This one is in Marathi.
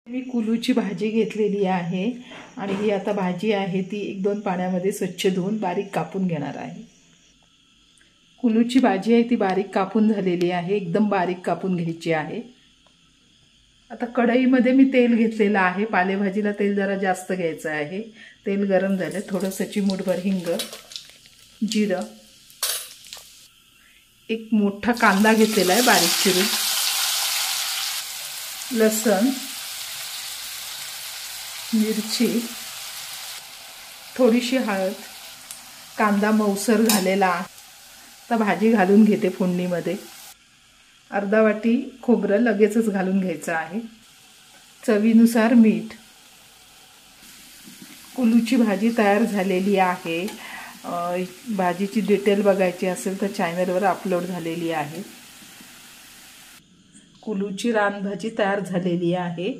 मी कुलूची भाजी घेतलेली आहे आणि ही आता भाजी आहे ती 1-2 पाण्यामध्ये स्वच्छ धुवून बारीक कापून घेणार आहे। कुलूची भाजी आहे ती बारीक कापून झालेली आहे, एकदम बारीक कापून घ्यायची आहे। आता कढईमध्ये मी तेल घेतलेलं आहे, पालेभाजीला तेल जरा जास्त घ्यायचं आहे। तेल गरम झालं, थोडंसं चिमूटभर हिंग, जिरं, एक मोठा कांदा घेतलेला आहे बारीक चिरून, लसूण, मिरची, थोडीशी हळद, कांदा मऊसर झालेला। आता भाजी घालून घेते फोडणीमध्ये। अर्धा वाटी खोबरं लगेचच घालून घ्यायचं आहे, चवीनुसार मीठ। कुलूची भाजी तयार झालेली आहे। भाजीची डिटेल बघायची असेल तर चॅनलवर अपलोड झालेली आहे। कुलूची रानभाजी तयार झालेली आहे।